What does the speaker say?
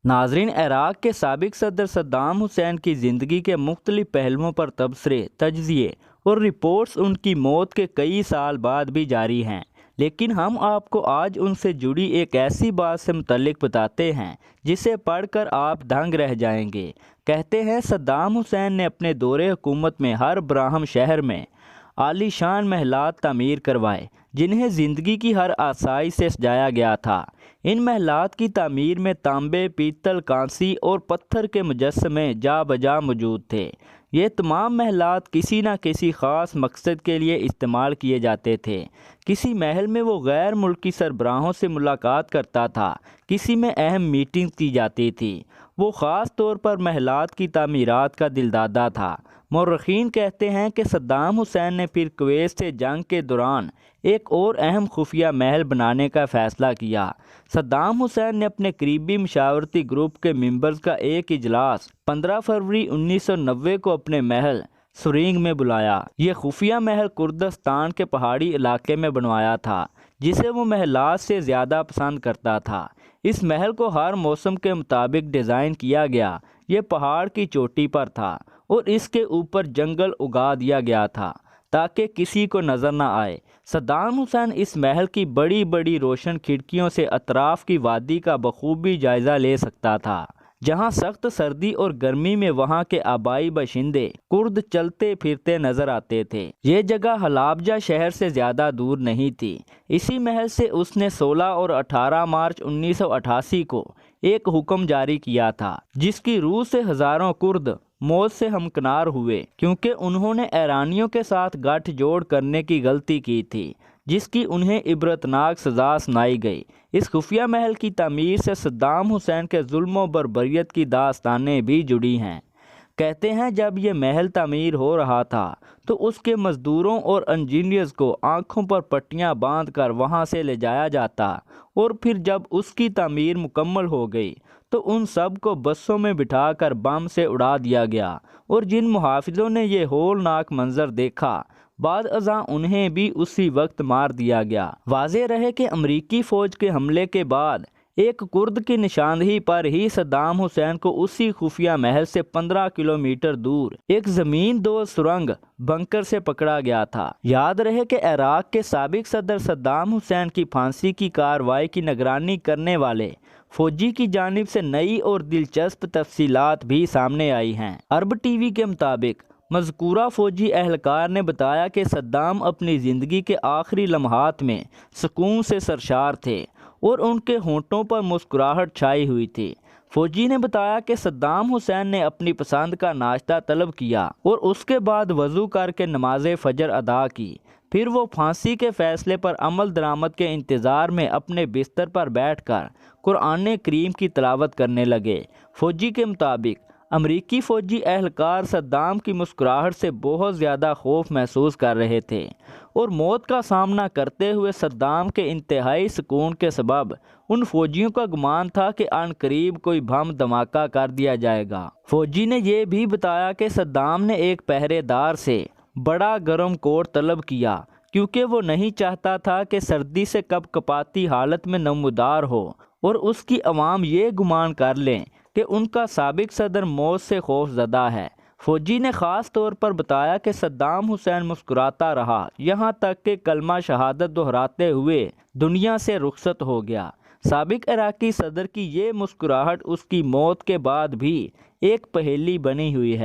ناظرین، عراق کے سابق صدر صدام حسین کی زندگی کے مختلف پہلوؤں پر تبصرے، تجزیے اور رپورٹس ان کی موت کے کئی سال بعد بھی جاری ہیں، لیکن ہم آپ کو آج ان سے جڑی ایک ایسی بات سے متعلق بتاتے ہیں جسے پڑھ کر آپ دنگ رہ جائیں گے۔ کہتے ہیں صدام حسین نے اپنے دور حکومت میں ہر براہم شہر میں عالی شان محلات تعمیر کروائے جنہیں زندگی کی ہر آسائش سے سجایا گیا تھا۔ ان محلات کی تعمیر میں تانبے، پیتل، کانسی اور پتھر کے مجسمے جا بجا موجود تھے۔ یہ تمام محلات کسی نہ کسی خاص مقصد کے لیے استعمال کیے جاتے تھے۔ کسی محل میں وہ غیر ملکی سربراہوں سے ملاقات کرتا تھا، کسی میں اہم میٹنگ کی جاتی تھی۔ وہ خاص طور پر محلات کی تعمیرات کا دلدادہ تھا۔ مورخین کہتے ہیں کہ صدام حسین نے پھر کویت سے جنگ کے دوران ایک اور اہم خفیہ محل بنانے کا فیصلہ کیا۔ صدام حسین نے اپنے قریبی مشاورتی گروپ کے ممبرز کا ایک اجلاس 15 فروری 1990 کو اپنے محل سورینگ میں بلایا۔ یہ خفیہ محل کردستان کے پہاڑی علاقے میں بنوایا تھا جسے وہ محلات سے زیادہ پسند کرتا تھا۔ اس محل کو ہر موسم کے مطابق ڈیزائن کیا گیا۔ یہ پہاڑ کی چوٹی پر تھا اور اس کے اوپر جنگل اگا دیا گیا تھا تاکہ کسی کو نظر نہ آئے۔ صدام حسین اس محل کی بڑی بڑی روشن کھڑکیوں سے اطراف کی وادی کا بخوبی جائزہ لے سکتا تھا، جہاں سخت سردی اور گرمی میں وہاں کے آبائی باشندے کرد چلتے پھرتے نظر آتے تھے۔ یہ جگہ حلابجہ شہر سے زیادہ دور نہیں تھی۔ اسی محل سے اس نے 16 اور 18 مارچ 1988 کو ایک حکم جاری کیا تھا جس کی روح سے ہزاروں کرد موت سے ہمکنار ہوئے کیونکہ انہوں نے ایرانیوں کے ساتھ گٹھ جوڑ کرنے کی غلطی کی تھی، جس کی انہیں عبرتناک سزا سنائی گئی۔ اس خفیہ محل کی تعمیر سے صدام حسین کے ظلم و بربریت کی داستانیں بھی جڑی ہیں۔ کہتے ہیں جب یہ محل تعمیر ہو رہا تھا تو اس کے مزدوروں اور انجینئرز کو آنکھوں پر پٹیاں باندھ کر وہاں سے لے جایا جاتا اور پھر جب اس کی تعمیر مکمل ہو گئی تو ان سب کو بسوں میں بٹھا کر بم سے اڑا دیا گیا، اور جن محافظوں نے یہ ہولناک منظر دیکھا بعد ازاں انہیں بھی اسی وقت مار دیا گیا۔ واضح رہے کہ امریکی فوج کے حملے کے بعد ایک کرد کی نشاندہی پر ہی صدام حسین کو اسی خفیہ محل سے 15 کلومیٹر دور ایک زمین دوز سرنگ بنکر سے پکڑا گیا تھا۔ یاد رہے کہ عراق کے سابق صدر صدام حسین کی پھانسی کی کارروائی کی نگرانی کرنے والے فوجی کی جانب سے نئی اور دلچسپ تفصیلات بھی سامنے آئی ہیں۔ عرب ٹی وی کے مطابق مذکورہ فوجی اہلکار نے بتایا کہ صدام اپنی زندگی کے آخری لمحات میں سکون سے سرشار تھے اور ان کے ہونٹوں پر مسکراہٹ چھائی ہوئی تھی۔ فوجی نے بتایا کہ صدام حسین نے اپنی پسند کا ناشتہ طلب کیا اور اس کے بعد وضو کر کے نماز فجر ادا کی۔ پھر وہ پھانسی کے فیصلے پر عمل درآمد کے انتظار میں اپنے بستر پر بیٹھ کر قرآن کریم کی تلاوت کرنے لگے۔ فوجی کے مطابق امریکی فوجی اہلکار صدام کی مسکراہٹ سے بہت زیادہ خوف محسوس کر رہے تھے اور موت کا سامنا کرتے ہوئے صدام کے انتہائی سکون کے سبب ان فوجیوں کا گمان تھا کہ عن قریب کوئی بم دھماکہ کر دیا جائے گا۔ فوجی نے یہ بھی بتایا کہ صدام نے ایک پہرے دار سے بڑا گرم کوٹ طلب کیا کیونکہ وہ نہیں چاہتا تھا کہ سردی سے کپ کپاتی حالت میں نمودار ہو اور اس کی عوام یہ گمان کر لیں کہ ان کا سابق صدر موت سے خوف زدہ ہے۔ فوجی نے خاص طور پر بتایا کہ صدام حسین مسکراتا رہا یہاں تک کہ کلمہ شہادت دہراتے ہوئے دنیا سے رخصت ہو گیا۔ سابق عراقی صدر کی یہ مسکراہٹ اس کی موت کے بعد بھی ایک پہیلی بنی ہوئی ہے۔